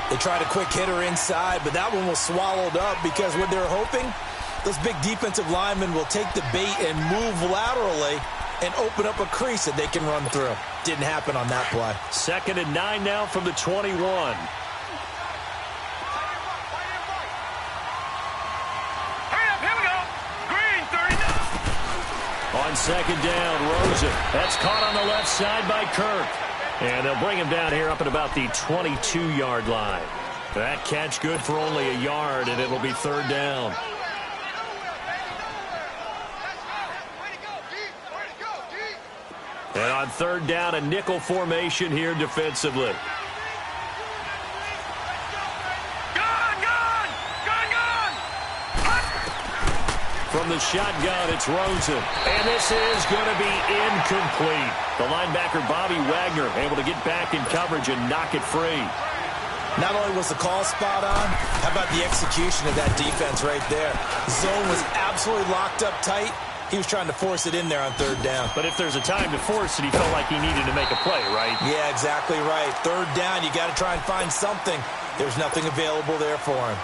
They tried a quick hitter inside, but that one was swallowed up because what they're hoping, those big defensive linemen will take the bait and move laterally and open up a crease that they can run through. Didn't happen on that play. 2nd and 9 now from the 21. On 2nd down, Rosen. That's caught on the left side by Kirk. And they'll bring him down here up at about the 22-yard line. That catch good for only a yard, and it'll be 3rd down. And on 3rd down, a nickel formation here defensively. From the shotgun, it's Rosen. And this is going to be incomplete. The linebacker, Bobby Wagner, able to get back in coverage and knock it free. Not only was the call spot on, how about the execution of that defense right there? Zone was absolutely locked up tight. He was trying to force it in there on 3rd down. But if there's a time to force it, he felt like he needed to make a play, right? Yeah, exactly right. 3rd down, you got to try and find something. There's nothing available there for him.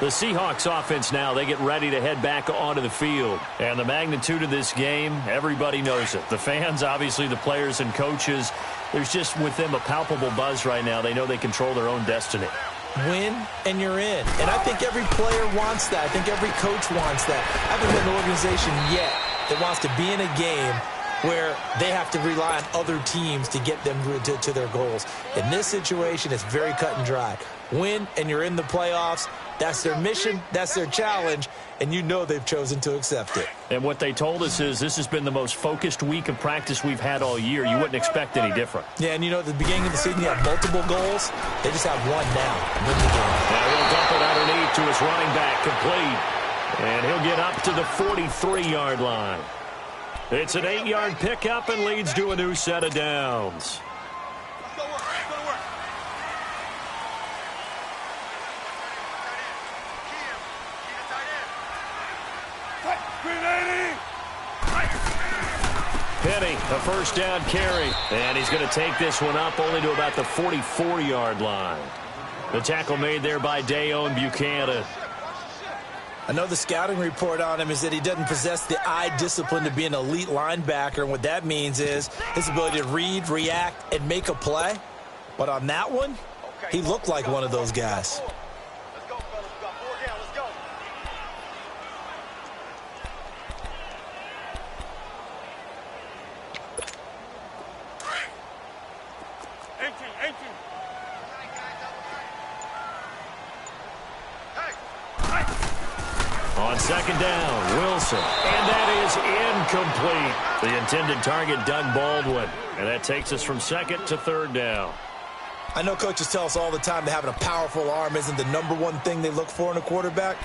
The Seahawks offense now, they get ready to head back onto the field. And the magnitude of this game, everybody knows it. The fans, obviously the players and coaches, there's just with them a palpable buzz right now. They know they control their own destiny. Win and you're in. And I think every player wants that. I think every coach wants that. I haven't been an organization yet that wants to be in a game where they have to rely on other teams to get them to their goals. In this situation, it's very cut and dry. Win and you're in the playoffs. That's their mission, that's their challenge, and you know they've chosen to accept it. And what they told us is this has been the most focused week of practice we've had all year. You wouldn't expect any different. Yeah, and you know, at the beginning of the season, you have multiple goals. They just have one now. Win the game. Now he'll dump it underneath to his running back, complete. And he'll get up to the 43-yard line. It's an 8-yard pickup and leads to a new set of downs. Penny, a 1st down carry. And he's going to take this one up only to about the 44-yard line. The tackle made there by Dayon Buchanan. I know the scouting report on him is that he doesn't possess the eye discipline to be an elite linebacker. And what that means is his ability to read, react, and make a play. But on that one, he looked like one of those guys. On 2nd down, Wilson. And that is incomplete. The intended target, Doug Baldwin. And that takes us from 2nd to 3rd down. I know coaches tell us all the time that having a powerful arm isn't the #1 thing they look for in a quarterback.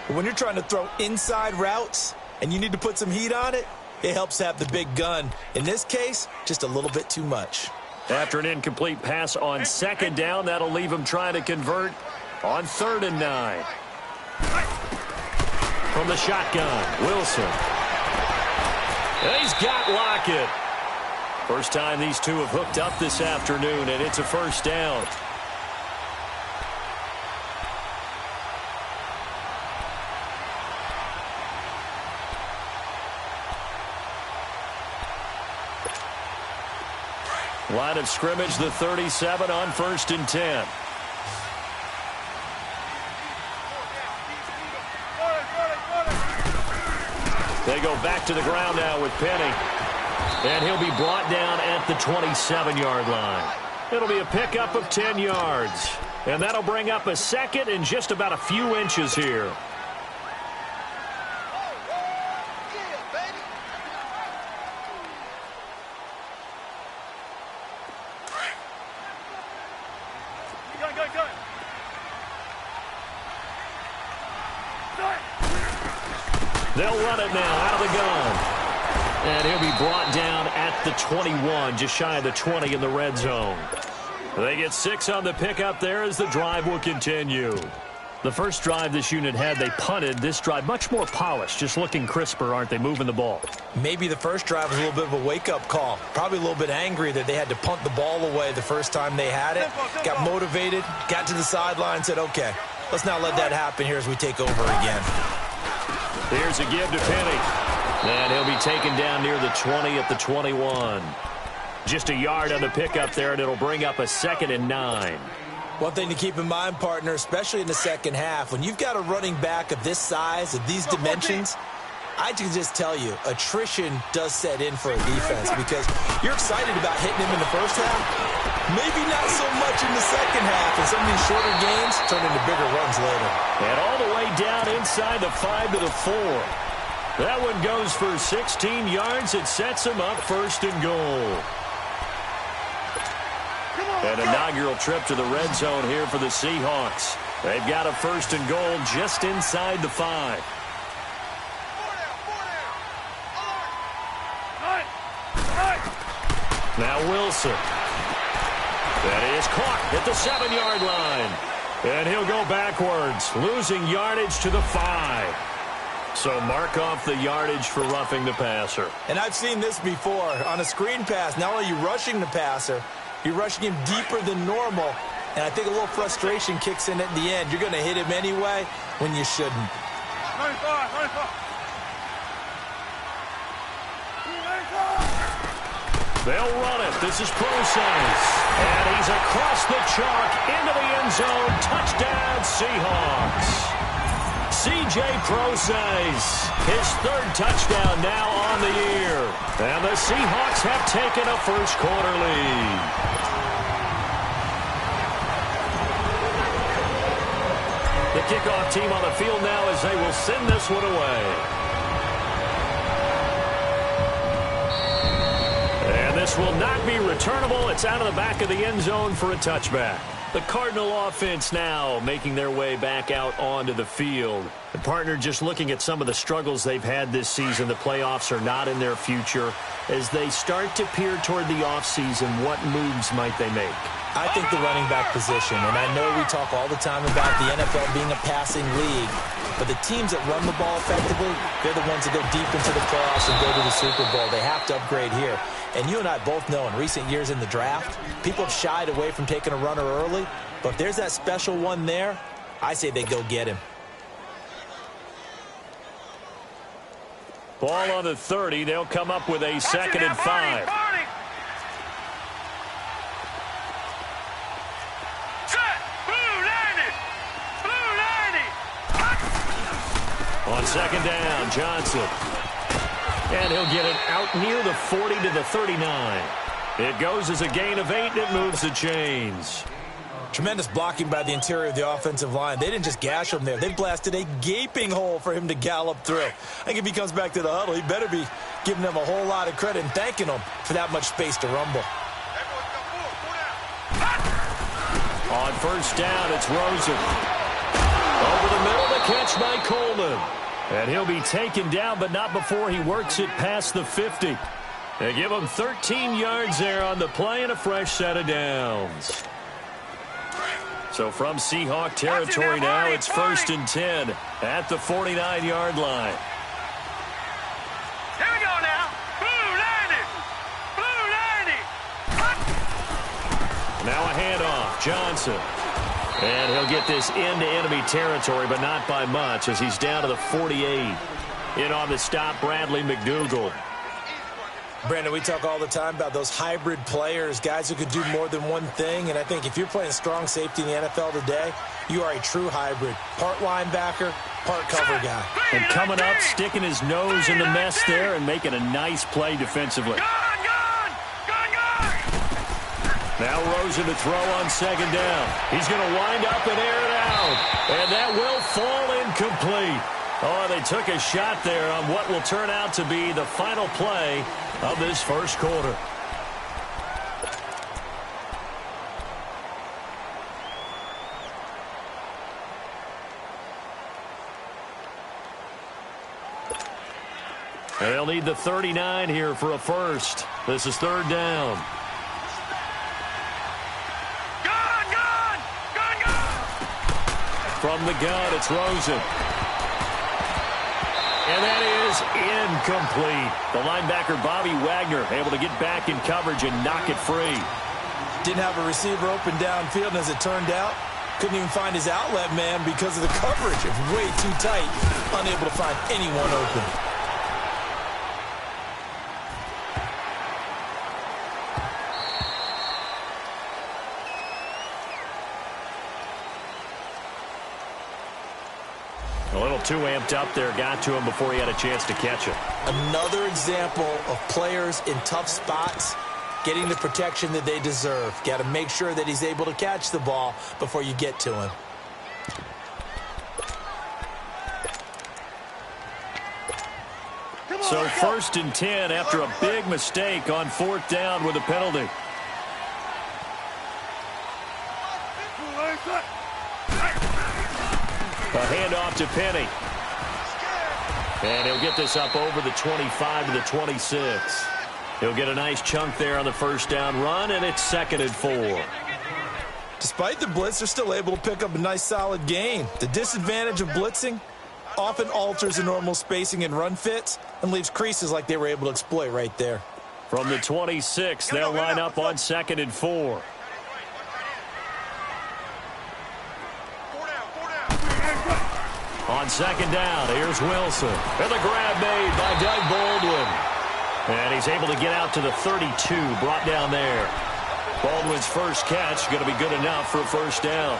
But when you're trying to throw inside routes and you need to put some heat on it, it helps to have the big gun. In this case, just a little bit too much. After an incomplete pass on 2nd down, that'll leave him trying to convert on 3rd and 9. From the shotgun, Wilson. And he's got Lockett. First time these two have hooked up this afternoon, and it's a 1st down. Line of scrimmage, the 37 on 1st and 10. They go back to the ground now with Penny. And he'll be brought down at the 27-yard line. It'll be a pickup of 10 yards. And that'll bring up a 2nd and just about a few inches here. They'll run it now out of the gun. And he'll be brought down at the 21, just shy of the 20 in the red zone. They get 6 on the pickup there as the drive will continue. The first drive this unit had, they punted. This drive, much more polished, just looking crisper, aren't they, moving the ball? Maybe the first drive was a little bit of a wake-up call. Probably a little bit angry that they had to punt the ball away the first time they had it. Got motivated, got to the sideline, said, okay, let's not let that happen here as we take over again. Here's a give to Penny. And he'll be taken down near the 20 at the 21. Just a yard on the pickup there, and it'll bring up a 2nd and 9. One thing to keep in mind, partner, especially in the second half, when you've got a running back of this size, of these dimensions, I can just tell you, attrition does set in for a defense because you're excited about hitting him in the first half. Maybe not so much in the second half, and some of these shorter games turn into bigger runs later. And all the way down inside the 5 to the 4. That one goes for 16 yards. It sets him up 1st and goal. An inaugural trip to the red zone here for the Seahawks. They've got a 1st and goal just inside the 5. Now Wilson. That is caught at the 7-yard line. And he'll go backwards, losing yardage to the 5. So mark off the yardage for roughing the passer. And I've seen this before. On a screen pass, not only are you rushing the passer, you're rushing him deeper than normal. And I think a little frustration kicks in at the end. You're going to hit him anyway when you shouldn't. 95. They'll run it. This is Process. And he's across the chalk into the end zone. Touchdown, Seahawks. C.J. Process, his 3rd touchdown now on the year. And the Seahawks have taken a first-quarter lead. The kickoff team on the field now as they will send this one away. And this will not be returnable. It's out of the back of the end zone for a touchback. The Cardinal offense now making their way back out onto the field. The partner just looking at some of the struggles they've had this season. The playoffs are not in their future. As they start to peer toward the offseason, what moves might they make? I think the running back position, and I know we talk all the time about the NFL being a passing league, but the teams that run the ball effectively, they're the ones that go deep into the playoffs and go to the Super Bowl. They have to upgrade here. And you and I both know in recent years in the draft, people have shied away from taking a runner early, but if there's that special one there, I say they go get him. Ball on the 30. They'll come up with a 2nd and 5. On 2nd down, Johnson. And he'll get it out near the 40 to the 39. It goes as a gain of 8, and it moves the chains. Tremendous blocking by the interior of the offensive line. They didn't just gash him there. They blasted a gaping hole for him to gallop through. I think if he comes back to the huddle, he better be giving them a whole lot of credit and thanking them for that much space to rumble. On 1st down, it's Rosen. Over the middle, the catch by Coleman. And he'll be taken down, but not before he works it past the 50. They give him 13 yards there on the play and a fresh set of downs. So from Seahawk territory now, it's 1st and 10 at the 49-yard line. Here we go now. Blue 90. Now a handoff. Johnson. And he'll get this into enemy territory, but not by much as he's down to the 48. In on the stop, Bradley McDougald. Brandon, we talk all the time about those hybrid players, guys who could do more than one thing. And I think if you're playing strong safety in the NFL today, you are a true hybrid. Part linebacker, part cover guy. And coming up, sticking his nose in the mess there and making a nice play defensively. Now Rosen to throw on 2nd down. He's going to wind up and air it out. And that will fall incomplete. Oh, they took a shot there on what will turn out to be the final play of this first quarter. They'll need the 39 here for a first. This is 3rd down. From the gun, it's Rosen. And that is incomplete. The linebacker, Bobby Wagner, able to get back in coverage and knock it free. Didn't have a receiver open downfield, and as it turned out, couldn't even find his outlet man because of the coverage. It was way too tight, unable to find anyone open. A little too amped up there, got to him before he had a chance to catch it. Another example of players in tough spots getting the protection that they deserve. Got to make sure that he's able to catch the ball before you get to him. So 1st and 10 after a big mistake on 4th down with a penalty. A handoff to Penny. And he'll get this up over the 25 to the 26. He'll get a nice chunk there on the 1st down run, and it's 2nd and 4. Despite the blitz, they're still able to pick up a nice solid gain. The disadvantage of blitzing often alters the normal spacing and run fits and leaves creases like they were able to exploit right there. From the 26, they'll line up on 2nd and 4. On 2nd down, here's Wilson. And the grab made by Doug Baldwin. And he's able to get out to the 32, brought down there. Baldwin's first catch going to be good enough for a 1st down.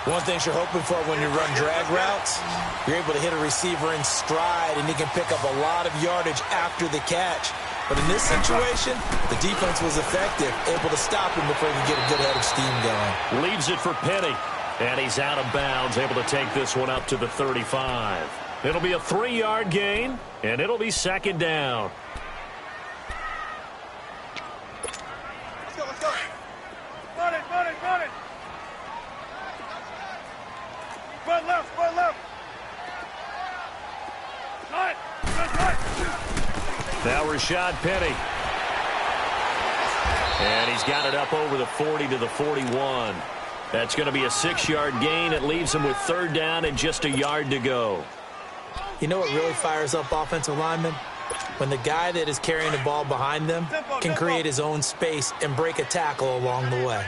One thing you're hoping for when you run drag routes, you're able to hit a receiver in stride, and he can pick up a lot of yardage after the catch. But in this situation, the defense was effective, able to stop him before he could get a good head of steam going. Leaves it for Penny. And he's out of bounds, able to take this one up to the 35. It'll be a 3-yard gain, and it'll be 2nd down. Let's go, let's go. Run it, run it, run it. Run left, run left. Right, right. Now Rashad Penny. And he's got it up over the 40 to the 41. That's going to be a 6-yard gain. It leaves him with 3rd down and just a yard to go. You know what really fires up offensive linemen? When the guy that is carrying the ball behind them can create his own space and break a tackle along the way.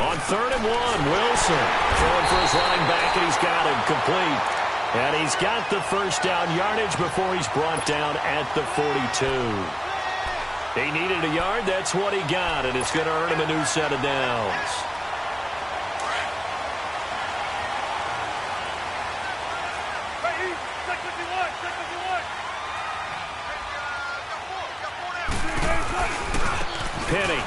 On 3rd and 1, Wilson throwing for his running back, and he's got him complete. And he's got the 1st down yardage before he's brought down at the 42. He needed a yard. That's what he got, and it's going to earn him a new set of downs. Penny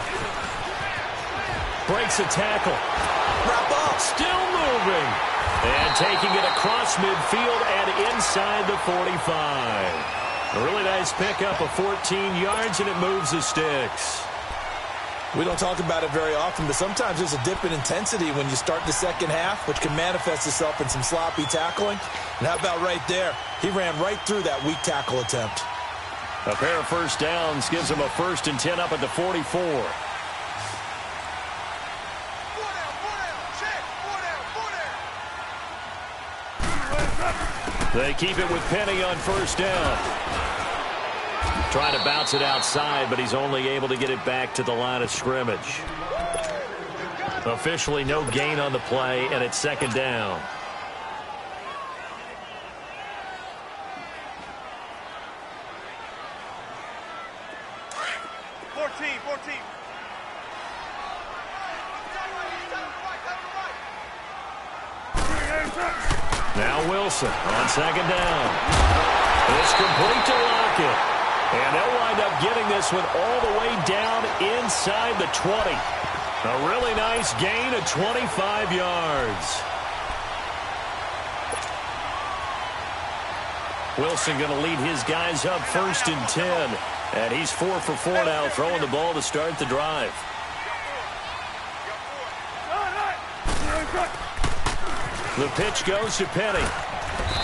breaks a tackle. Wrap up. Still moving. And taking it across midfield and inside the 45. A really nice pickup of 14 yards, and it moves the sticks. We don't talk about it very often, but sometimes there's a dip in intensity when you start the 2nd half, which can manifest itself in some sloppy tackling. And how about right there? He ran right through that weak tackle attempt. A pair of 1st downs gives him a 1st and 10 up at the 44. They keep it with Penny on 1st down. Trying to bounce it outside, but he's only able to get it back to the line of scrimmage. Officially no gain on the play, and it's 2nd down. Now Wilson on 2nd down. It's complete to Lockett. And they'll wind up getting this one all the way down inside the 20. A really nice gain of 25 yards. Wilson going to lead his guys up 1st and 10. And he's 4 for 4 now, throwing the ball to start the drive. The pitch goes to Penny.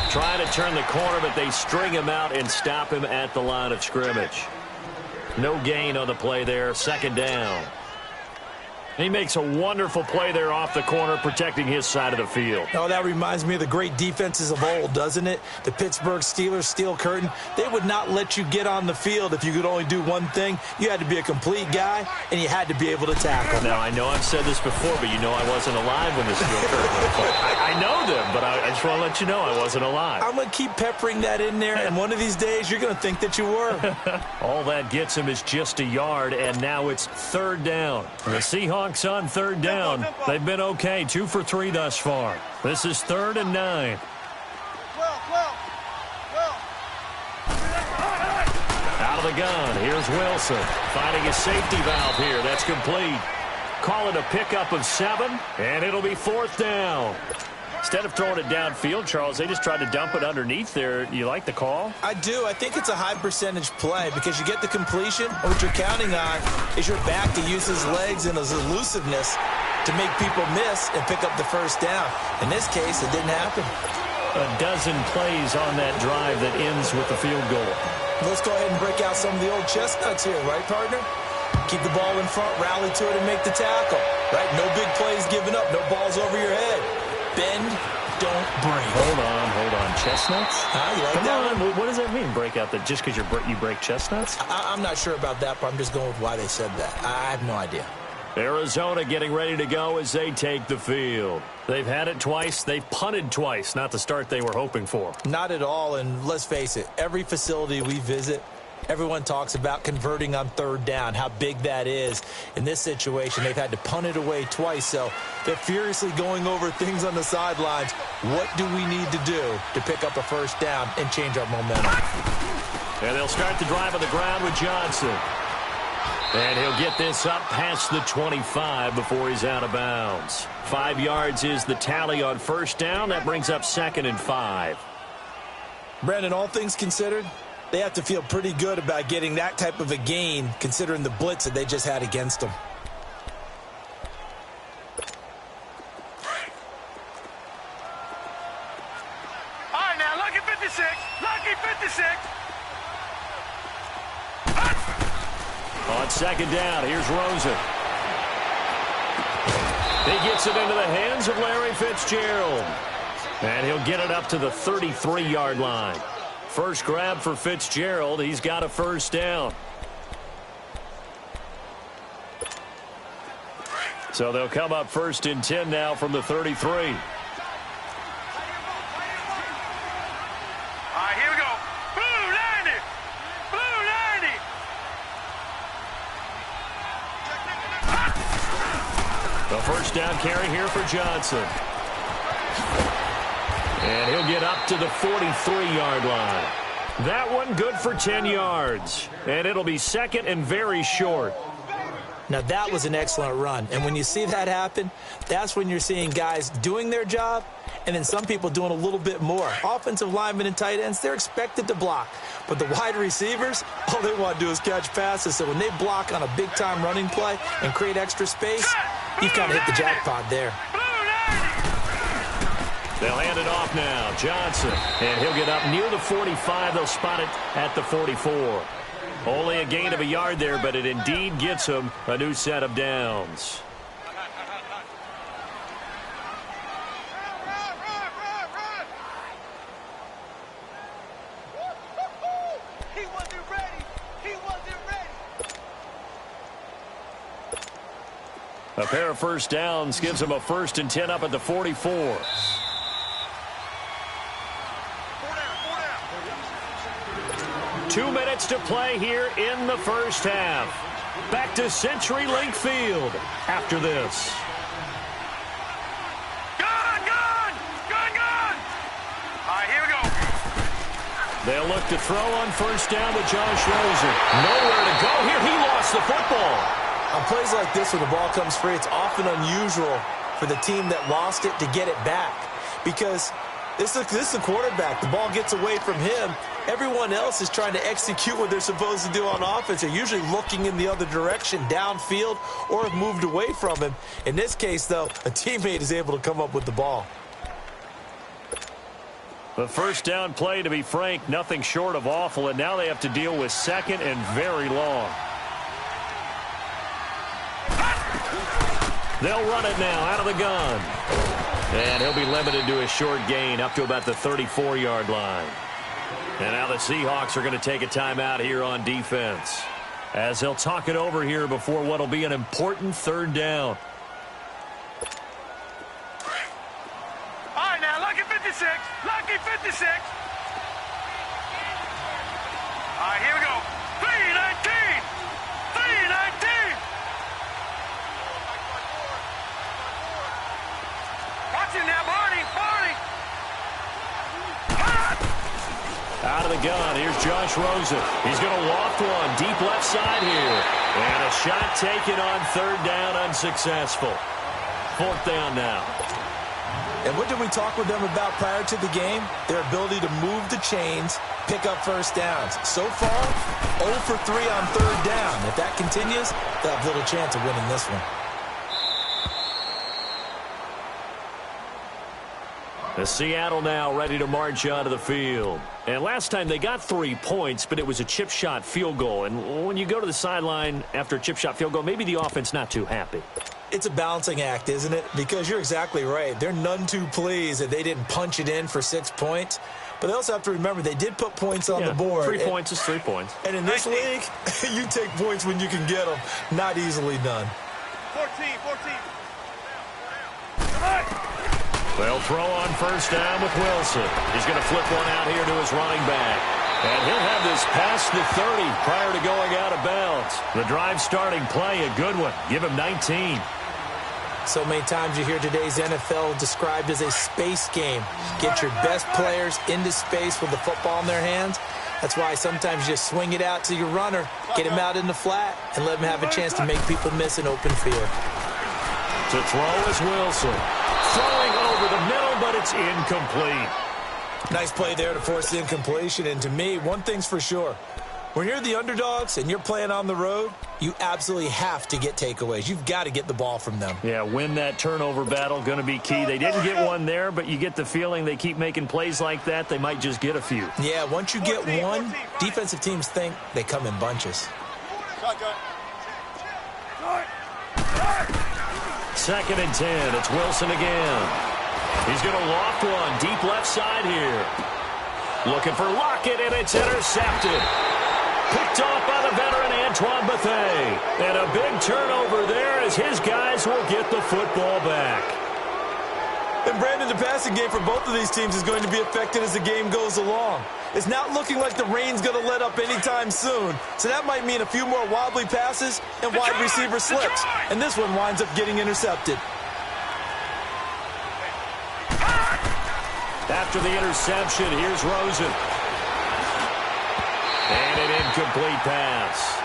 Trying to turn the corner, but they string him out and stop him at the line of scrimmage. No gain on the play there, 2nd down. He makes a wonderful play there off the corner, protecting his side of the field. Oh, that reminds me of the great defenses of old, doesn't it? The Pittsburgh Steelers, Steel Curtain. They would not let you get on the field if you could only do one thing. You had to be a complete guy, and you had to be able to tackle. Now, I know I've said this before, but you know I wasn't alive when the Steel Curtain was played. I know them, but I just want to let you know I wasn't alive. I'm going to keep peppering that in there, and one of these days you're going to think that you were. All that gets him is just a yard, and now it's third down. The Seahawks on third down. They've been okay, 2 for 3 thus far. This is 3rd and 9. Out of the gun, here's Wilson. Finding a safety valve here. That's complete. Call it a pickup of 7, and it'll be 4th down. Instead of throwing it downfield, Charles, they just tried to dump it underneath there. You like the call? I do. I think it's a high percentage play because you get the completion, and what you're counting on is your back to use his legs and his elusiveness to make people miss and pick up the first down. In this case, it didn't happen. A dozen plays on that drive that ends with the field goal. Let's go ahead and break out some of the old chestnuts here, right, partner? Keep the ball in front, rally to it, and make the tackle. Right? No big plays given up. No balls over your head. Bend, don't break. Hold on. Chestnuts? You like that one? What does that mean, break out? Just because you break chestnuts? I'm not sure about that, but I'm just going with why they said that. I have no idea. Arizona getting ready to go as they take the field. They've had it twice. They've punted twice. Not the start they were hoping for. Not at all, and let's face it, every facility we visit, everyone talks about converting on third down, how big that is. In this situation, they've had to punt it away twice, so they're furiously going over things on the sidelines. What do we need to do to pick up a first down and change our momentum? And they'll start the drive on the ground with Johnson. And he'll get this up past the 25 before he's out of bounds. 5 yards is the tally on first down. That brings up 2nd and 5. Brandon, all things considered, they have to feel pretty good about getting that type of a gain considering the blitz that they just had against them. All right, now, lucky 56. Lucky 56. On 2nd down, here's Rosen. He gets it into the hands of Larry Fitzgerald. And he'll get it up to the 33-yard line. First grab for Fitzgerald. He's got a first down. So they'll come up 1st and 10 now from the 33. All right, here we go. Blue 90. Blue 90. The first down carry here for Johnson. And he'll get up to the 43-yard line. That one good for 10 yards. And it'll be 2nd and very short. Now, that was an excellent run. And when you see that happen, that's when you're seeing guys doing their job and then some people doing a little bit more. Offensive linemen and tight ends, they're expected to block. But the wide receivers, all they want to do is catch passes. So when they block on a big-time running play and create extra space, you've kind of hit the jackpot there. They'll hand it off now. Johnson. And he'll get up near the 45. They'll spot it at the 44. Only a gain of a yard there, but it indeed gets him a new set of downs. He wasn't ready. He wasn't ready. A pair of first downs gives him a 1st and 10 up at the 44. 2 minutes to play here in the first half. Back to CenturyLink Field after this. Gun! All right, here we go. They'll look to throw on first down with Josh Rosen. Nowhere to go here. He lost the football. On plays like this, when the ball comes free, it's often unusual for the team that lost it to get it back. Because this is the quarterback. The ball gets away from him. Everyone else is trying to execute what they're supposed to do on offense. They're usually looking in the other direction, downfield, or have moved away from him. In this case, though, a teammate is able to come up with the ball. The first down play, to be frank, nothing short of awful, and now they have to deal with 2nd and very long. They'll run it now out of the gun. And he'll be limited to a short gain up to about the 34-yard line. And now the Seahawks are going to take a timeout here on defense, as they'll talk it over here before what will be an important third down. All right, now, lucky 56. Lucky 56. All right, here we go. 319. 319. Watch him now, Barney. Barney. Out of the gun, here's Josh Rosen. He's going to loft one deep left side here. And a shot taken on third down, unsuccessful. Fourth down now. And what did we talk with them about prior to the game? Their ability to move the chains, pick up first downs. So far, 0 for 3 on third down. If that continues, they'll have little chance of winning this one. The Seattle now ready to march onto the field. And last time they got 3 points, but it was a chip shot field goal. And when you go to the sideline after a chip shot field goal, maybe the offense not too happy. It's a balancing act, isn't it? Because you're exactly right. They're none too pleased that they didn't punch it in for 6 points. But they also have to remember they did put points on the board. 3 points is 3 points. And in this league, you take points when you can get them. Not easily done. 14. They'll throw on first down with Wilson. He's going to flip one out here to his running back. And he'll have this past the 30 prior to going out of bounds. The drive starting play, a good one. Give him 19. So many times you hear today's NFL described as a space game. Get your best players into space with the football in their hands. That's why sometimes you just swing it out to your runner, get him out in the flat, and let him have a chance to make people miss an open field. To throw is Wilson. Throwing over the middle, but it's incomplete. Nice play there to force the incompletion. And to me, one thing's for sure. When you're the underdogs and you're playing on the road, you absolutely have to get takeaways. You've got to get the ball from them. Yeah, win that turnover battle, going to be key. They didn't get one there, but you get the feeling they keep making plays like that, they might just get a few. Yeah, once you get one, defensive teams think they come in bunches. Second and 10. It's Wilson again. He's going to loft one deep left side here. Looking for Lockett, and it's intercepted. Picked off by the veteran Antoine Bethea. And a big turnover there as his guys will get the football back. And Brandon, the passing game for both of these teams is going to be affected as the game goes along. It's not looking like the rain's going to let up anytime soon. So that might mean a few more wobbly passes and wide receiver slips. And this one winds up getting intercepted. After the interception, here's Rosen. And an incomplete pass.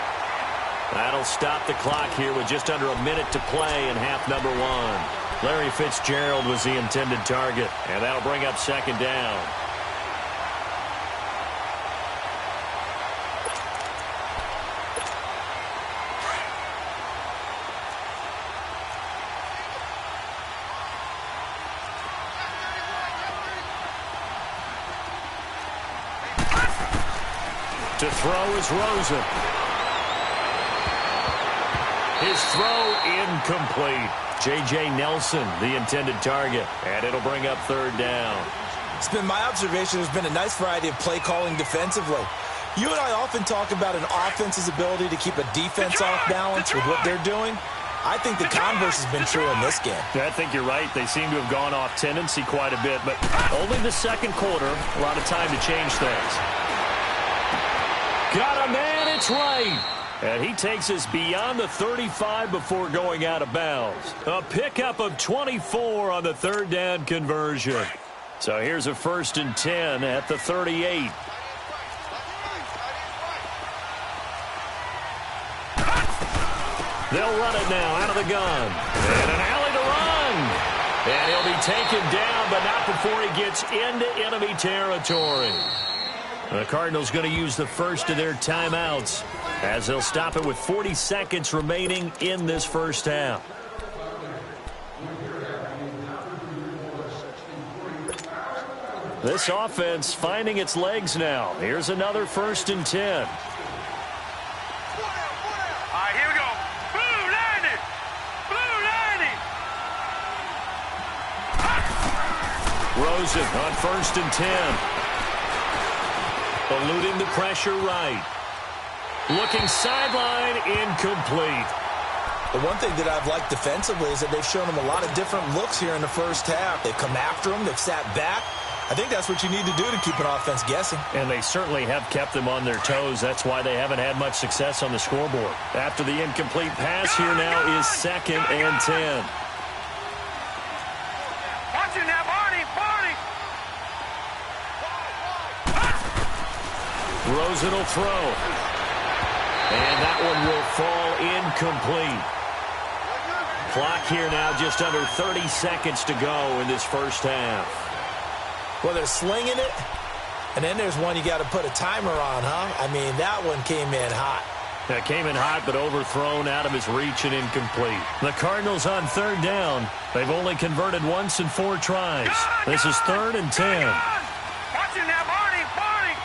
That'll stop the clock here with just under a minute to play in half number 1. Larry Fitzgerald was the intended target, and that'll bring up second down. To throw is Rosen. His throw incomplete. J.J. Nelson, the intended target, and it'll bring up third down. It's been my observation there's been a nice variety of play calling defensively. You and I often talk about an offense's ability to keep a defense off balance with what they're doing. I think the converse has been true in this game. I think you're right. They seem to have gone off tendency quite a bit, but only the second quarter, a lot of time to change things. Got a man, it's right. And he takes us beyond the 35 before going out of bounds. A pickup of 24 on the third down conversion. So here's a 1st and 10 at the 38. They'll run it now out of the gun. And an alley to run. And he'll be taken down, but not before he gets into enemy territory. The Cardinals going to use the first of their timeouts as they'll stop it with 40 seconds remaining in this first half. This offense finding its legs now. Here's another 1st and 10. All right, here we go. Blue 90. Blue 90. Rosen on 1st and 10. Eluding the pressure right. Looking sideline, incomplete. The one thing that I've liked defensively is that they've shown him a lot of different looks here in the first half. They've come after him. They've sat back. I think that's what you need to do to keep an offense guessing. And they certainly have kept them on their toes. That's why they haven't had much success on the scoreboard. After the incomplete pass, here now is 2nd and 10. Watch it now, Barney! Rosen will throw. And that one will fall incomplete. Clock here now just under 30 seconds to go in this first half. Well, they're slinging it, and then there's one you got to put a timer on, huh? I mean, that one came in hot. That came in hot, but overthrown out of his reach and incomplete. The Cardinals on 3rd down. They've only converted once in 4 tries. This is 3rd and 10. Watch it now, Barney!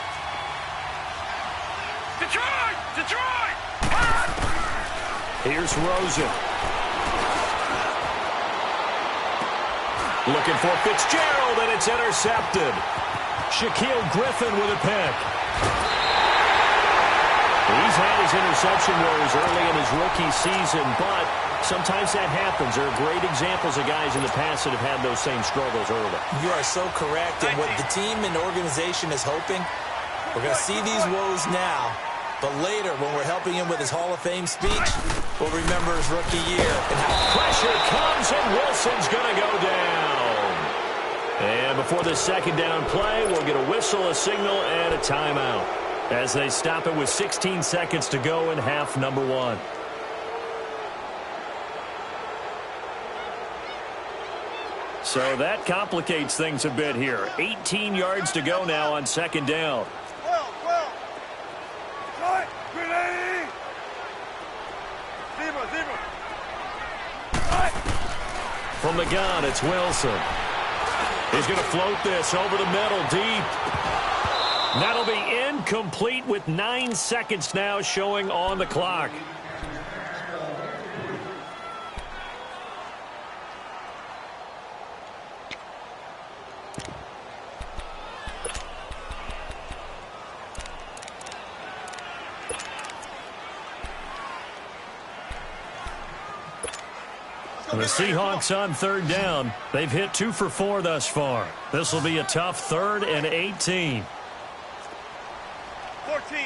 Detroit! Here's Rosen. Looking for Fitzgerald, and it's intercepted. Shaquille Griffin with a pick. He's had his interception woes early in his rookie season, but sometimes that happens. There are great examples of guys in the past that have had those same struggles early. You are so correct, and what the team and organization is hoping, we're going to see these woes now, but later, when we're helping him with his Hall of Fame speech, we'll remember his rookie year. And how pressure comes, and Wilson's going to go down. And before the 2nd down play, we'll get a whistle, a signal, and a timeout as they stop it with 16 seconds to go in half number 1. So that complicates things a bit here. 18 yards to go now on 2nd down. From the gun, it's Wilson. He's going to float this over the middle, deep. That'll be incomplete with 9 seconds now showing on the clock. The Seahawks on 3rd down. They've hit 2 for 4 thus far. This will be a tough 3rd and 18. 14.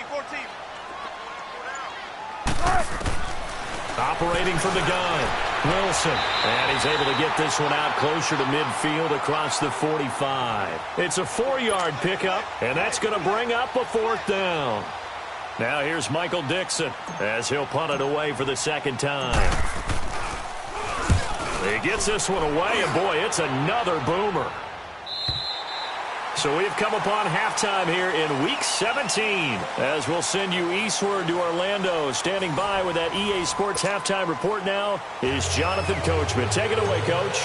Operating from the gun, Wilson. And he's able to get this one out closer to midfield across the 45. It's a 4-yard pickup, and that's going to bring up a 4th down. Now here's Michael Dixon as he'll punt it away for the 2nd time. He gets this one away, and boy, it's another boomer. So we've come upon halftime here in Week 17 as we'll send you eastward to Orlando. Standing by with that EA Sports halftime report now is Jonathan Coachman. Take it away, Coach.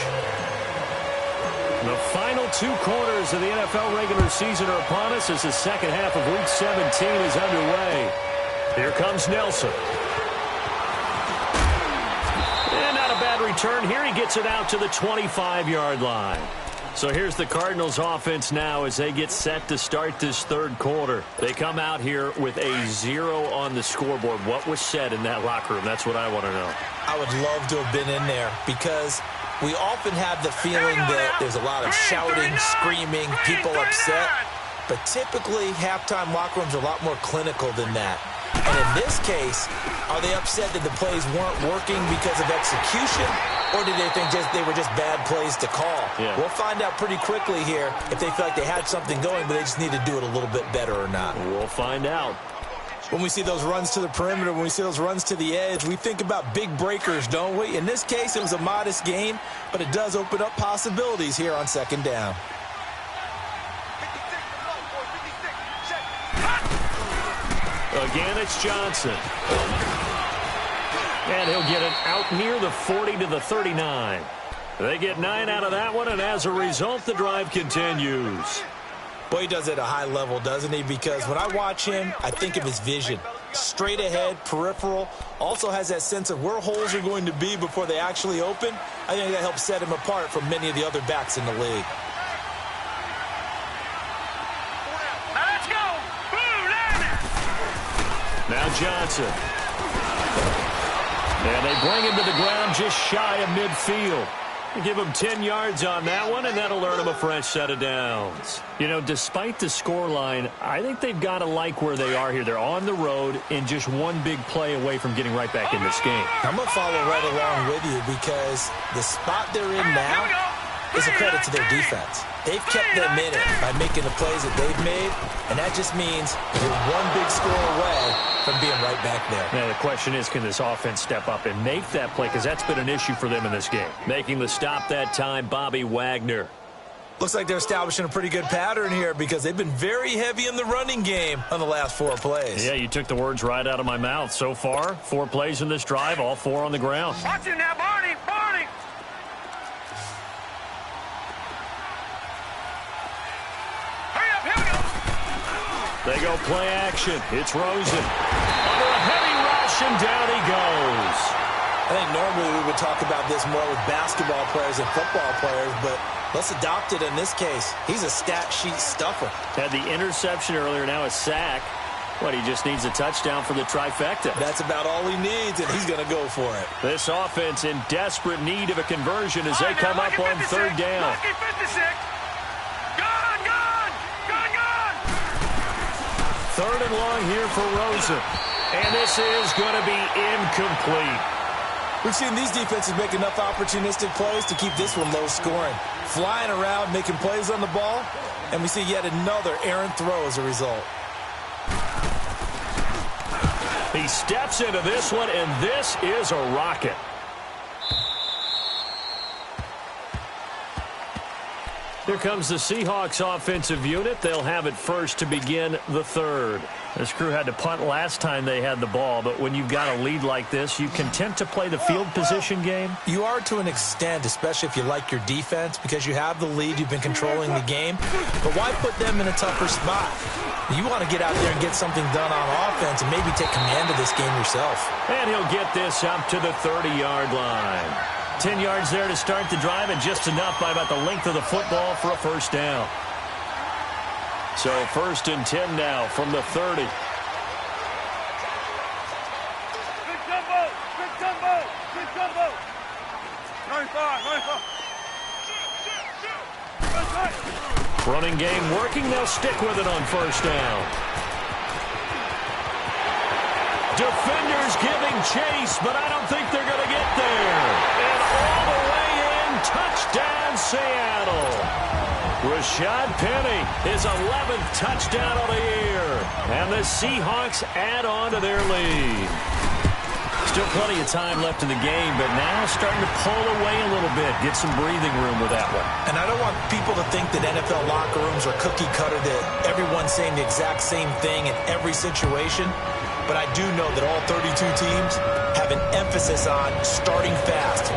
The final 2 quarters of the NFL regular season are upon us as the second half of Week 17 is underway. Here comes Nelson. And not a bad return here. He gets it out to the 25-yard line. So here's the Cardinals offense now as they get set to start this 3rd quarter. They come out here with a 0 on the scoreboard. What was said in that locker room? That's what I want to know. I would love to have been in there because we often have the feeling that there's a lot of shouting, screaming, people upset. But typically, halftime locker rooms are a lot more clinical than that. And in this case, are they upset that the plays weren't working because of execution? Or did they think they were just bad plays to call? Yeah. We'll find out pretty quickly here if they feel like they had something going, but they just need to do it a little bit better or not. We'll find out. When we see those runs to the perimeter, when we see those runs to the edge, we think about big breakers, don't we? In this case, it was a modest gain, but it does open up possibilities here on 2nd down. Again, it's Johnson. And he'll get it out near the 40 to the 39. They get 9 out of that one, and as a result, the drive continues. Boy, he does it at a high level, doesn't he? Because when I watch him, I think of his vision. Straight ahead, peripheral, also has that sense of where holes are going to be before they actually open. I think that helps set him apart from many of the other backs in the league. Johnson. And they bring him to the ground just shy of midfield. Give him 10 yards on that one, and that'll earn him a fresh set of downs. You know, despite the scoreline, I think they've got to like where they are here. They're on the road and just one big play away from getting right back in this game. I'm going to follow right along with you because the spot they're in now is a credit to their defense. They've kept them in it by making the plays that they've made, and that just means you're one big score away from being right back there. Now, the question is, can this offense step up and make that play? Because that's been an issue for them in this game. Making the stop that time, Bobby Wagner. Looks like they're establishing a pretty good pattern here because they've been very heavy in the running game on the last 4 plays. Yeah, you took the words right out of my mouth. So far, 4 plays in this drive, all 4 on the ground. Watch him now, Barney! Barney! They go play action. It's Rosen. Under a heavy rush, and down he goes. I think normally we would talk about this more with basketball players and football players, but let's adopt it in this case. He's a stat sheet stuffer. Had the interception earlier, now a sack. What, he just needs a touchdown for the trifecta. That's about all he needs, and he's going to go for it. This offense in desperate need of a conversion as they come up on 3rd down. Third and long here for Rosen. And this is going to be incomplete. We've seen these defenses make enough opportunistic plays to keep this one low scoring. Flying around, making plays on the ball, and we see yet another errant throw as a result. He steps into this one, and this is a rocket. Here comes the Seahawks offensive unit. They'll have it first to begin the 3rd. This crew had to punt last time they had the ball, but when you've got a lead like this, you content to play the field position game? You are to an extent, especially if you like your defense, because you have the lead, you've been controlling the game. But why put them in a tougher spot? You want to get out there and get something done on offense and maybe take command of this game yourself. And he'll get this up to the 30-yard line. 10 yards there to start the drive, and just enough by about the length of the football for a first down. So 1st and 10 now from the 30. Good jumbo! Good jumbo! Good jumbo! 95. Running game working. They'll stick with it on 1st down. Defenders giving chase, but I don't think they're going to get there. And all the way in, touchdown Seattle. Rashad Penny, his 11th touchdown of the year. And the Seahawks add on to their lead. Still plenty of time left in the game, but now starting to pull away a little bit. Get some breathing room with that one. And I don't want people to think that NFL locker rooms are cookie cutter, that everyone's saying the exact same thing in every situation. But I do know that all 32 teams have an emphasis on starting fast.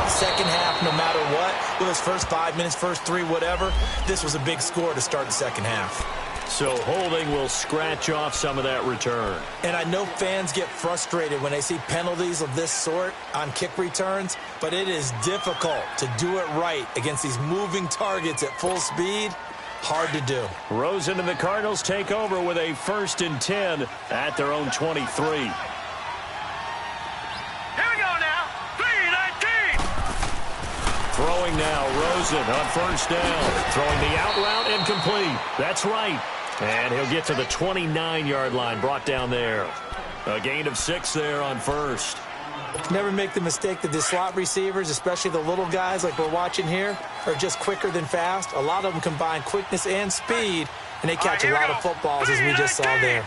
Second half, no matter what. Whether it's first 5 minutes, first 3, whatever. This was a big score to start the second half. So holding will scratch off some of that return. And I know fans get frustrated when they see penalties of this sort on kick returns, but it is difficult to do it right against these moving targets at full speed. Hard to do. Rosen and the Cardinals take over with a 1st and 10 at their own 23. Throwing now, Rosen on 1st down. Throwing the out route incomplete. That's right. And he'll get to the 29-yard line, brought down there. A gain of 6 there on 1st. Never make the mistake that the slot receivers, especially the little guys like we're watching here, are just quicker than fast. A lot of them combine quickness and speed, and they catch a lot of footballs, as we just saw there.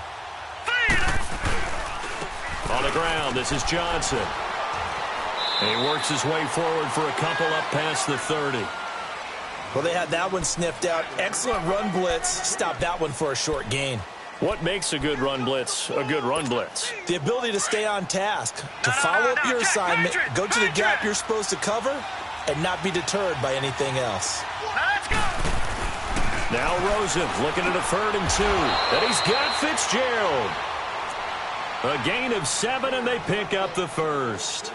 On the ground, this is Johnson. And he works his way forward for a couple up past the 30. Well, they had that one sniffed out. Excellent run blitz. Stopped that one for a short gain. What makes a good run blitz a good run blitz? The ability to stay on task, to follow up your assignment, go to the gap you're supposed to cover, and not be deterred by anything else. Now Rosen looking at a 3rd and 2. And he's got Fitzgerald. A gain of 7, and they pick up the 1st.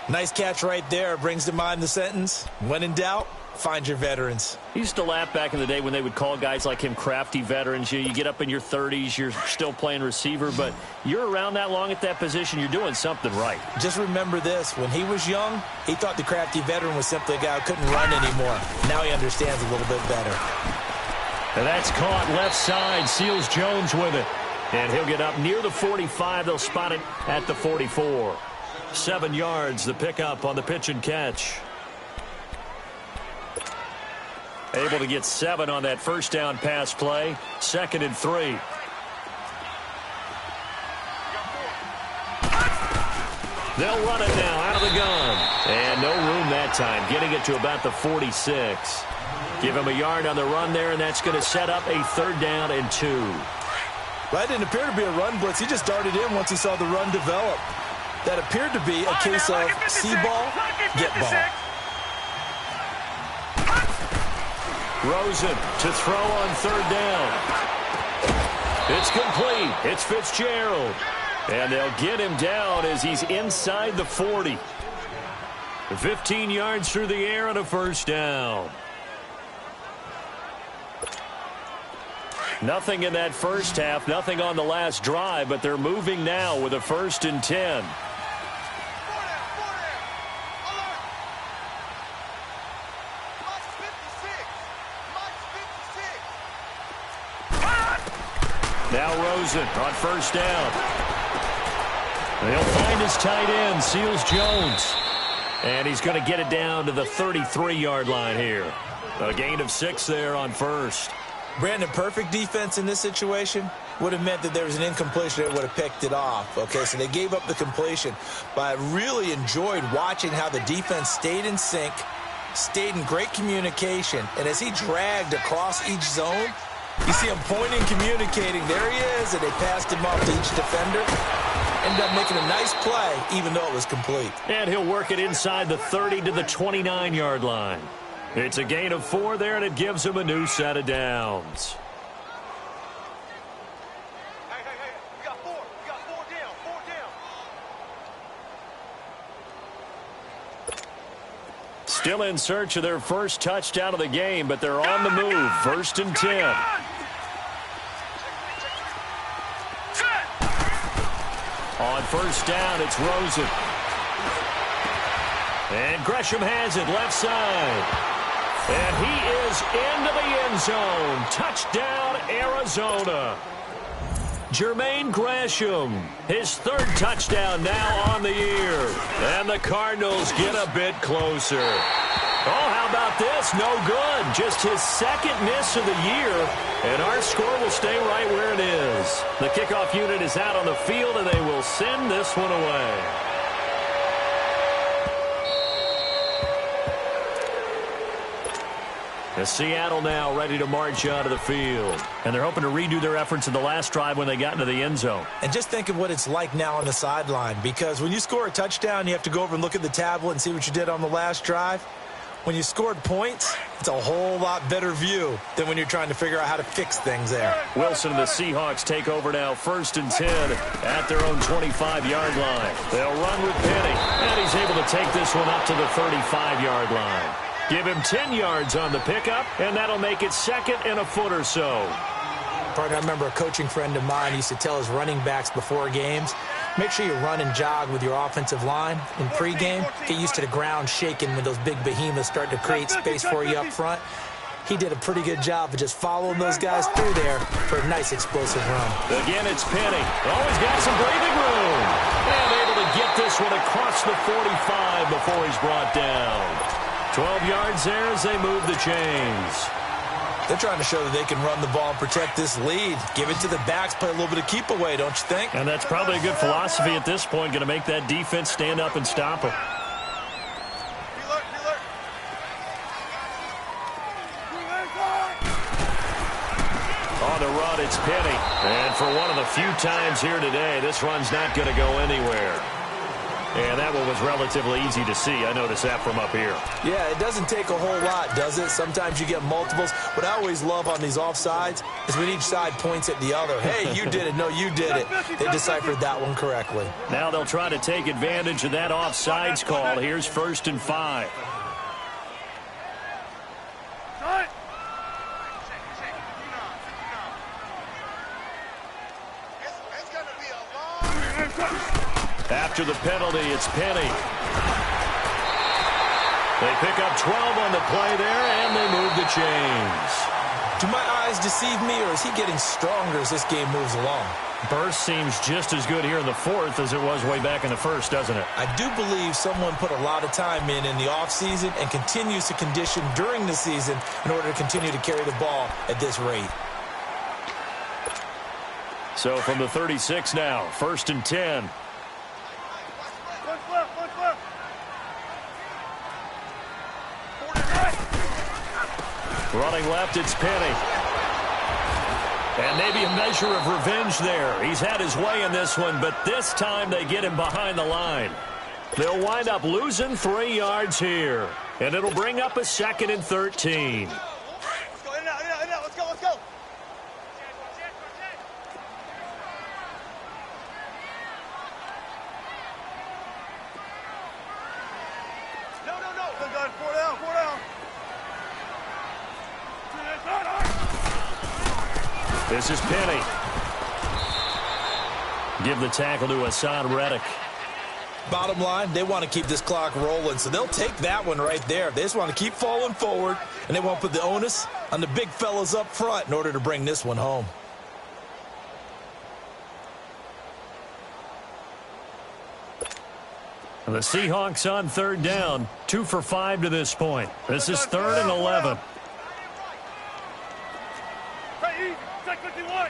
Nice catch right there. Brings to mind the sentence, when in doubt, find your veterans. He used to laugh back in the day when they would call guys like him crafty veterans. You get up in your 30s, you're still playing receiver, but you're around that long at that position, you're doing something right. Just remember this. When he was young, he thought the crafty veteran was simply a guy who couldn't run anymore. Now he understands a little bit better. And that's caught left side. Seals Jones with it. And he'll get up near the 45. They'll spot it at the 44. 7 yards, the pickup on the pitch and catch. Able to get 7 on that first down pass play. 2nd and 3. They'll run it now out of the gun. And no room that time. Getting it to about the 46. Give him a yard on the run there, and that's going to set up a 3rd down and 2. That didn't appear to be a run blitz. He just darted in once he saw the run develop. That appeared to be a case of see ball, get ball. Rosen to throw on 3rd down. It's complete. It's Fitzgerald. And they'll get him down as he's inside the 40. 15 yards through the air and a 1st down. Nothing in that first half, nothing on the last drive, but they're moving now with a 1st and 10. Now Rosen on 1st down. They'll find his tight end, Seals Jones. And he's going to get it down to the 33-yard line here. A gain of 6 there on 1st. Brandon, perfect defense in this situation would have meant that there was an incompletion that would have picked it off. Okay, so they gave up the completion. But I really enjoyed watching how the defense stayed in sync, stayed in great communication, and as he dragged across each zone, you see him pointing, communicating. There he is, and they passed him off to each defender. Ended up making a nice play, even though it was complete. And he'll work it inside the 30 to the 29-yard line. It's a gain of 4 there, and it gives him a new set of downs. Hey, we got 4. We got 4 down, 4 down. Still in search of their first touchdown of the game, but they're on the move. 1st and 10. On 1st down, it's Rosen. And Gresham has it left side. And he is into the end zone. Touchdown, Arizona. Jermaine Gresham, his 3rd touchdown now on the year. And the Cardinals get a bit closer. Oh, how about this? No good. Just his 2nd miss of the year. And our score will stay right where it is. The kickoff unit is out on the field, and they will send this one away. Seattle now ready to march out of the field. And they're hoping to redo their efforts in the last drive when they got into the end zone. And just think of what it's like now on the sideline, because when you score a touchdown, you have to go over and look at the tablet and see what you did on the last drive. When you scored points, it's a whole lot better view than when you're trying to figure out how to fix things there. Wilson and the Seahawks take over now, 1st and 10 at their own 25-yard line. They'll run with Penny, and he's able to take this one up to the 35-yard line. Give him 10 yards on the pickup, and that'll make it 2nd and a foot or so. Partner, I remember a coaching friend of mine used to tell his running backs before games, make sure you run and jog with your offensive line in pregame. Get used to the ground shaking when those big behemoths start to create space for you up front. He did a pretty good job of just following those guys through there for a nice explosive run. Again, it's Penny. Always got some breathing room. And able to get this one across the 45 before he's brought down. 12 yards there as they move the chains. They're trying to show that they can run the ball and protect this lead. Give it to the backs, play a little bit of keep away, don't you think? And that's probably a good philosophy at this point, going to make that defense stand up and stop them. On the run, it's Penny. And for one of the few times here today, this run's not going to go anywhere. And that one was relatively easy to see. I noticed that from up here. Yeah, it doesn't take a whole lot, does it? Sometimes you get multiples. What I always love on these offsides is when each side points at the other. Hey, you did it. No, you did it. They deciphered that one correctly. Now they'll try to take advantage of that offsides call. Here's 1st and 5. After the penalty, it's Penny. They pick up 12 on the play there, and they move the chains. Do my eyes deceive me, or is he getting stronger as this game moves along? Burst seems just as good here in the 4th as it was way back in the 1st, doesn't it? I do believe someone put a lot of time in the offseason and continues to condition during the season in order to continue to carry the ball at this rate. So from the 36 now, 1st and 10. Running left, it's Penny. And maybe a measure of revenge there. He's had his way in this one, but this time they get him behind the line. They'll wind up losing 3 yards here. And it'll bring up a 2nd and 13. Let's go, in and out, let's go, let's go. No. Good guys, 4 down. This is Penny. Give the tackle to Hassan Reddick. Bottom line, they want to keep this clock rolling, so they'll take that one right there. They just want to keep falling forward, and they won't put the onus on the big fellas up front in order to bring this one home. And the Seahawks on 3rd down, 2 for 5 to this point. This is 3rd and 11. Check 51.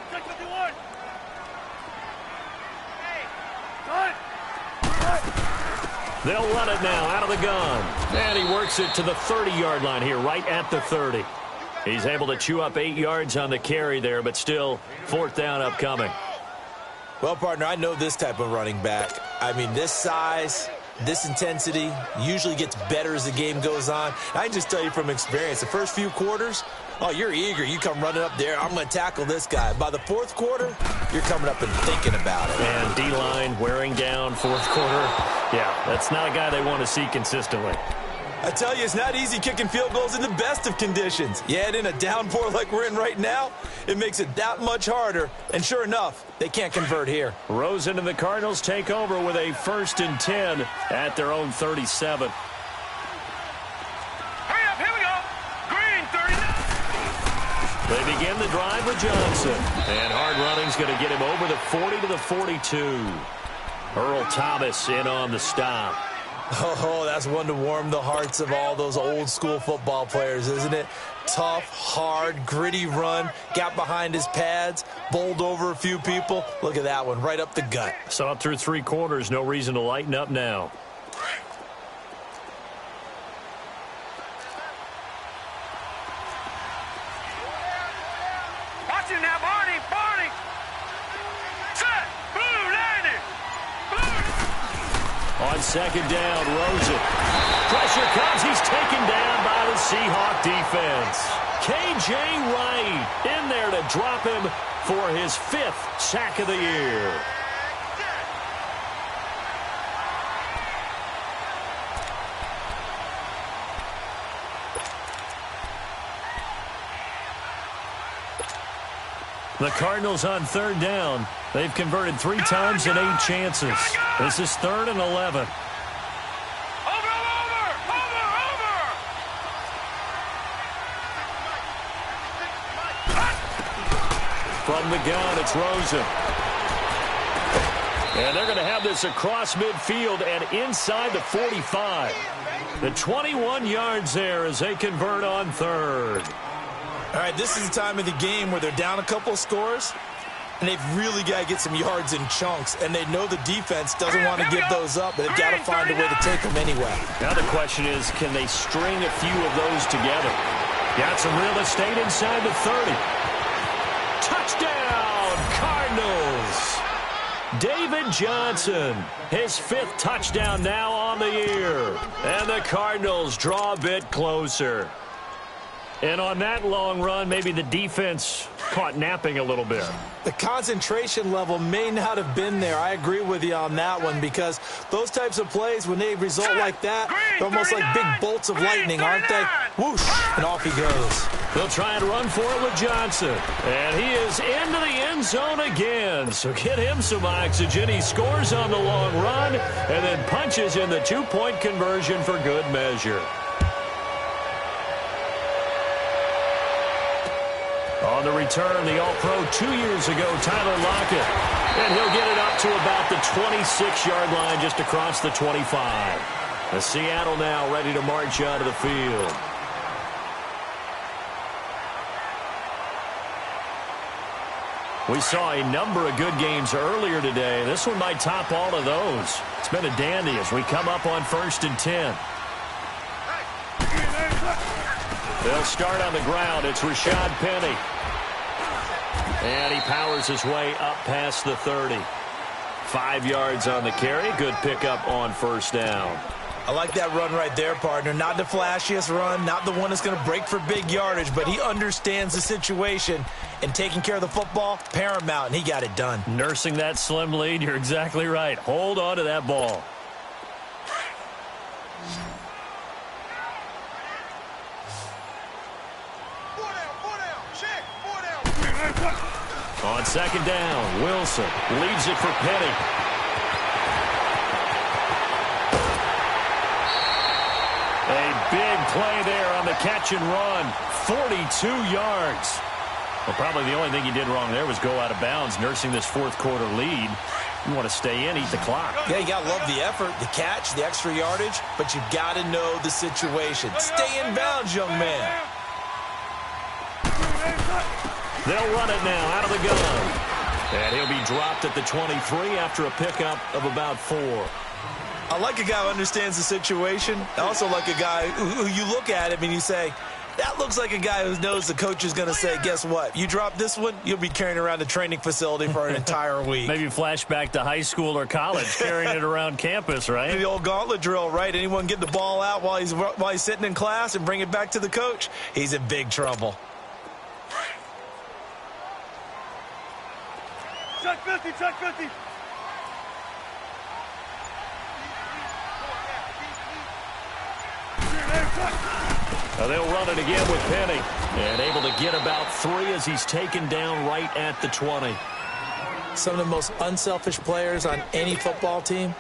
They'll run it now out of the gun. And he works it to the 30-yard line here, right at the 30. He's able to chew up 8 yards on the carry there, but still 4th down upcoming. Well, partner, I know this type of running back. I mean, this size, this intensity usually gets better as the game goes on. I can just tell you from experience, the first few quarters, oh, you're eager. You come running up there, I'm going to tackle this guy. By the 4th quarter, you're coming up and thinking about it. And D-line wearing down 4th quarter. Yeah, that's not a guy they want to see consistently. I tell you, it's not easy kicking field goals in the best of conditions. Yet in a downpour like we're in right now, it makes it that much harder. And sure enough, they can't convert here. Rosen and the Cardinals take over with a 1st and 10 at their own 37. Hurry up, here we go. Green, 39. They begin the drive with Johnson. And hard running's going to get him over the 40 to the 42. Earl Thomas in on the stop. Oh, that's one to warm the hearts of all those old school football players, isn't it? Tough, hard, gritty run, got behind his pads, bowled over a few people. Look at that one, right up the gut. Saw it through 3 quarters, no reason to lighten up now. Watch him now, Barney. Set, blue, landing. On 2nd down, Rosen. Pressure comes. He's taken down by the Seahawk defense. K.J. Wright in there to drop him for his 5th sack of the year. The Cardinals on 3rd down. They've converted 3 times in 8 chances. This is 3rd and 11. Over. From the gun, it's Rosen. And they're going to have this across midfield and inside the 45. The 21 yards there as they convert on 3rd. All right, this is the time of the game where they're down a couple of scores, and they've really got to get some yards in chunks, and they know the defense doesn't want to give those up, but they've got to find a way to take them anyway. Now the question is, can they string a few of those together? Got some real estate inside the 30. Touchdown, Cardinals! David Johnson, his 5th touchdown now on the year. And the Cardinals draw a bit closer. And on that long run, maybe the defense caught napping a little bit. The concentration level may not have been there. I agree with you on that one, because those types of plays, when they result like that, they're almost like big bolts of lightning, aren't they? Whoosh, and off he goes. They'll try and run for it with Johnson. And he is into the end zone again. So get him some oxygen. He scores on the long run and then punches in the 2-point conversion for good measure. On the return, the All-Pro 2 years ago, Tyler Lockett. And he'll get it up to about the 26-yard line, just across the 25. The Seattle now ready to march out of the field. We saw a number of good games earlier today. This one might top all of those. It's been a dandy as we come up on 1st and 10. They'll start on the ground. It's Rashad Penny. And he powers his way up past the 30. 5 yards on the carry. Good pickup on 1st down. I like that run right there, partner. Not the flashiest run, not the one that's going to break for big yardage, but he understands the situation, and taking care of the football, paramount, and he got it done. Nursing that slim lead, you're exactly right. Hold on to that ball. On 2nd down, Wilson leaves it for Penny. A big play there on the catch and run. 42 yards. Well, probably the only thing he did wrong there was go out of bounds, nursing this 4th quarter lead. You want to stay in, eat the clock. Yeah, you got to love the effort, the catch, the extra yardage, but you got to know the situation. Stay in bounds, young man. They'll run it now out of the gun. And he'll be dropped at the 23 after a pickup of about 4. I like a guy who understands the situation. I also like a guy who you look at him and you say, that looks like a guy who knows the coach is going to say, guess what? You drop this one, you'll be carrying around the training facility for an entire week. Maybe flashback to high school or college, carrying it around campus, right? The old gauntlet drill, right? Anyone get the ball out while he's sitting in class and bring it back to the coach? He's in big trouble. Check 50, check 50. They'll run it again with Penny. And able to get about 3 as he's taken down right at the 20. Some of the most unselfish players on any football team,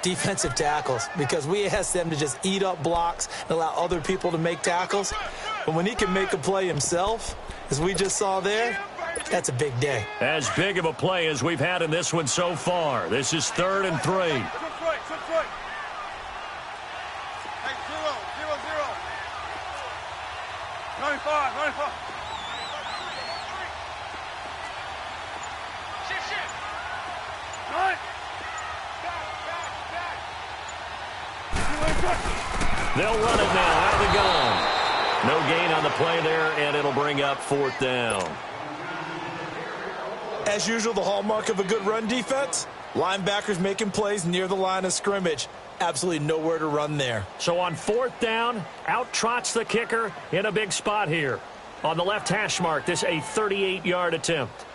defensive tackles, because we ask them to just eat up blocks and allow other people to make tackles. But when he can make a play himself, as we just saw there, that's a big day. As big of a play as we've had in this one so far. This is 3rd and 3. Hey, 0, 0, 0. Ninety-five. They'll run it now out of the gun. No gain on the play there, and it'll bring up 4th down. As usual, the hallmark of a good run defense, linebackers making plays near the line of scrimmage. Absolutely nowhere to run there. So on 4th down, out trots the kicker in a big spot here. On the left hash mark, this a 38-yard attempt.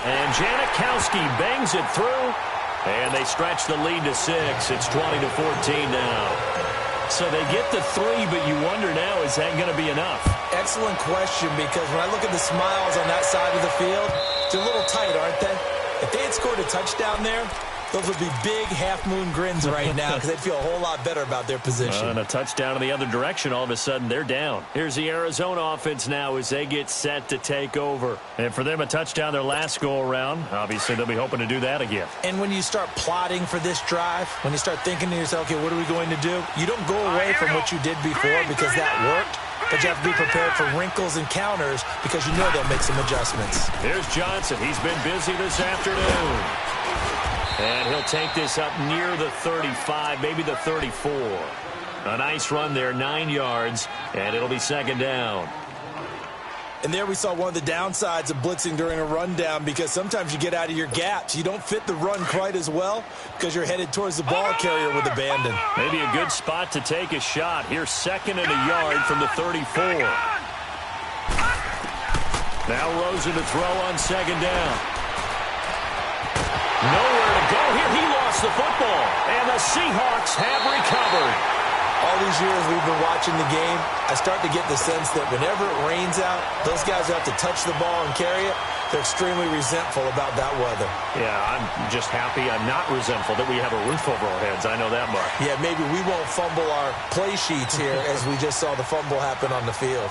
And Janikowski bangs it through, and they stretch the lead to 6. It's 20-14 now. So they get the 3, but you wonder now, is that going to be enough? Excellent question, because when I look at the smiles on that side of the field, they're a little tight, aren't they? If they had scored a touchdown there, those would be big half-moon grins right now because they'd feel a whole lot better about their position. And a touchdown in the other direction, all of a sudden they're down. Here's the Arizona offense now as they get set to take over. And for them, a touchdown their last go-around. Obviously, they'll be hoping to do that again. And when you start plotting for this drive, when you start thinking to yourself, okay, what are we going to do? You don't go away from what you did before because that worked. But you have to be prepared for wrinkles and counters because you know they'll make some adjustments. Here's Johnson. He's been busy this afternoon. And he'll take this up near the 35, maybe the 34. A nice run there, 9 yards, and it'll be second down. And there we saw one of the downsides of blitzing during a rundown, because sometimes you get out of your gaps. You don't fit the run quite as well because you're headed towards the ball carrier with abandon. Maybe a good spot to take a shot. Here's 2nd and a yard from the 34. Now Rosen to throw on 2nd down. Nowhere to go here. He lost the football, and the Seahawks have recovered. All these years we've been watching the game, I start to get the sense that whenever it rains out, those guys who have to touch the ball and carry it, they're extremely resentful about that weather. Yeah, I'm just happy I'm not resentful that we have a roof over our heads. I know that much. Yeah, maybe we won't fumble our play sheets here as we just saw the fumble happen on the field.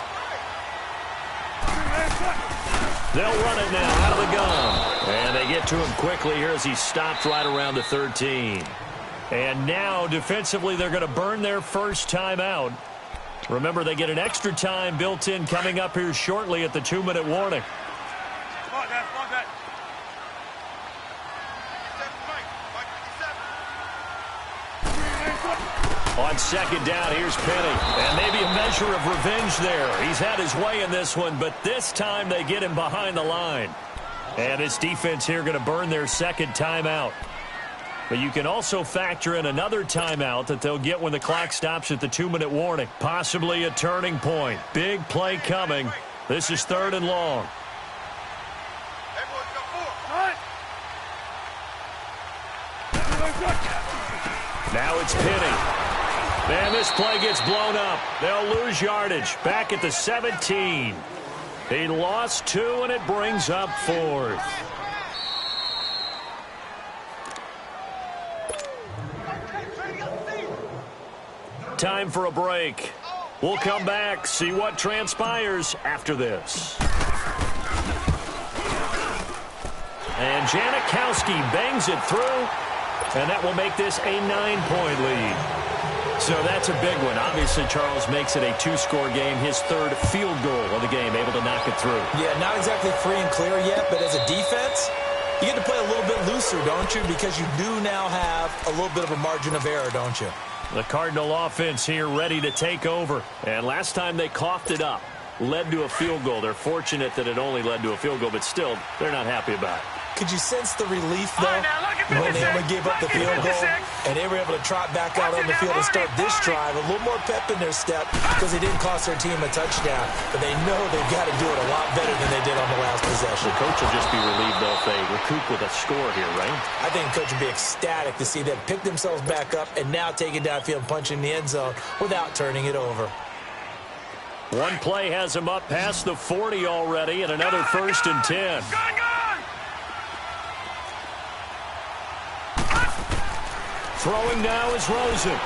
They'll run it now out of the gun. And they get to him quickly here as he stopped right around the 13. And now, defensively, they're going to burn their first timeout. Remember, they get an extra time built in coming up here shortly at the 2-minute warning. On 2nd down, here's Penny. And maybe a measure of revenge there. He's had his way in this one, but this time they get him behind the line. And this defense here going to burn their second timeout. But you can also factor in another timeout that they'll get when the clock stops at the 2-minute warning. Possibly a turning point. Big play coming. This is 3rd and long. Now it's Penny. And this play gets blown up. They'll lose yardage. Back at the 17. He lost 2, and it brings up 4th. Time for a break. We'll come back, see what transpires after this. And Janikowski bangs it through, and that will make this a 9-point lead. So that's a big one. Obviously, Charles makes it a 2-score game, his 3rd field goal of the game, able to knock it through. Yeah, not exactly free and clear yet, but as a defense, you get to play a little bit looser, don't you? Because you do now have a little bit of a margin of error, don't you? The Cardinal offense here ready to take over. And last time they coughed it up, led to a field goal. They're fortunate that it only led to a field goal, but still, they're not happy about it. Could you sense the relief, though, when they only gave up the field goal and they were able to trot back out on the field and start this drive? A little more pep in their step because they didn't cost their team a touchdown. But they know they've got to do it a lot better than they did on the last possession. The coach will just be relieved, though, if they recoup with a score here, right? I think the coach would be ecstatic to see them pick themselves back up and now take it downfield and punch in the end zone without turning it over. One play has him up past the 40 already, and another 1st and 10. Throwing now is Rosen.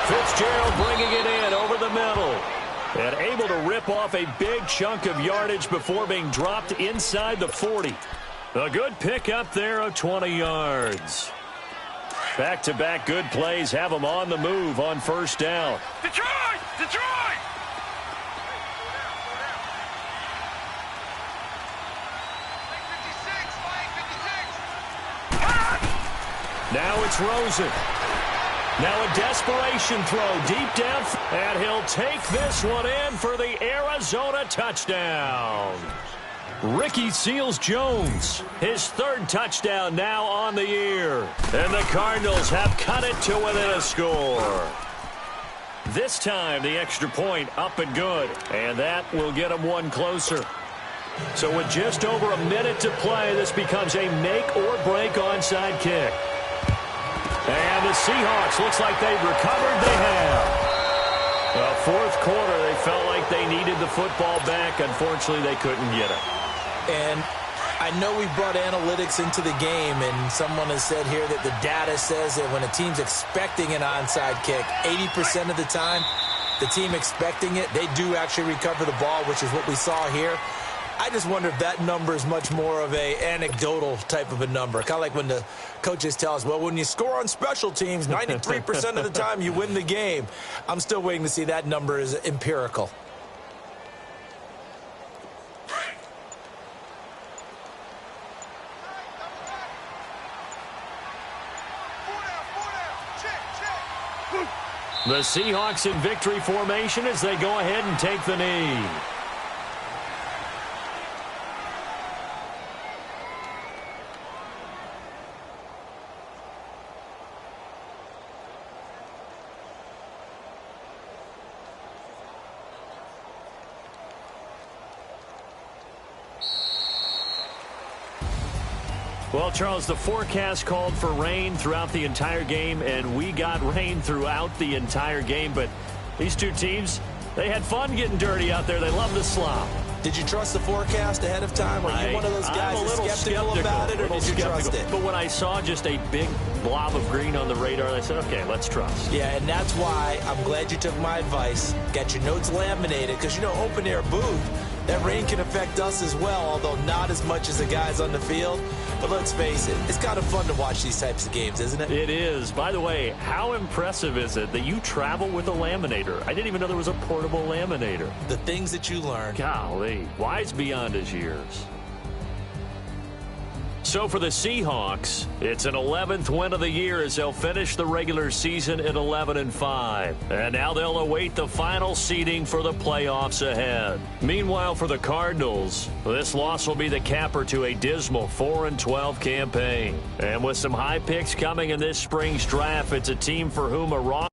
Fitzgerald bringing it in over the middle. And able to rip off a big chunk of yardage before being dropped inside the 40. A good pickup there of 20 yards. Back-to-back good plays have them on the move on 1st down. Detroit! Detroit! Now it's Rosen. Now a desperation throw deep down. And he'll take this one in for the Arizona touchdown. Ricky Seals-Jones, his 3rd touchdown now on the year. And the Cardinals have cut it to within a score. This time the extra point up and good. And that will get them one closer. So with just over a minute to play, this becomes a make-or-break onside kick. And the Seahawks, looks like they've recovered. They have. Well, 4th quarter, they felt like they needed the football back. Unfortunately, they couldn't get it. And I know we brought analytics into the game, and someone has said here that the data says that when a team's expecting an onside kick, 80% of the time, the team expecting it, they do actually recover the ball, which is what we saw here. I just wonder if that number is much more of a anecdotal type of a number. Kind of like when the coaches tell us, well, when you score on special teams, 93% of the time you win the game. I'm still waiting to see that number is empirical. Check, check. The Seahawks in victory formation as they go ahead and take the knee. Well, Charles, the forecast called for rain throughout the entire game, and we got rain throughout the entire game. But these two teams, they had fun getting dirty out there. They love the slop. Did you trust the forecast ahead of time? Were you one of those guys that's skeptical about it, or did you trust it? But when I saw just a big blob of green on the radar, I said, okay, let's trust. Yeah, and that's why I'm glad you took my advice. Got your notes laminated, because, you know, open-air booth, that rain can affect us as well, although not as much as the guys on the field. But let's face it, it's kind of fun to watch these types of games, isn't it? It is. By the way, how impressive is it that you travel with a laminator? I didn't even know there was a portable laminator. The things that you learn. Golly, wise beyond his years. So for the Seahawks, it's an 11th win of the year as they'll finish the regular season at 11-5. And now they'll await the final seeding for the playoffs ahead. Meanwhile, for the Cardinals, this loss will be the capper to a dismal 4-12 campaign. And with some high picks coming in this spring's draft, it's a team for whom a wrong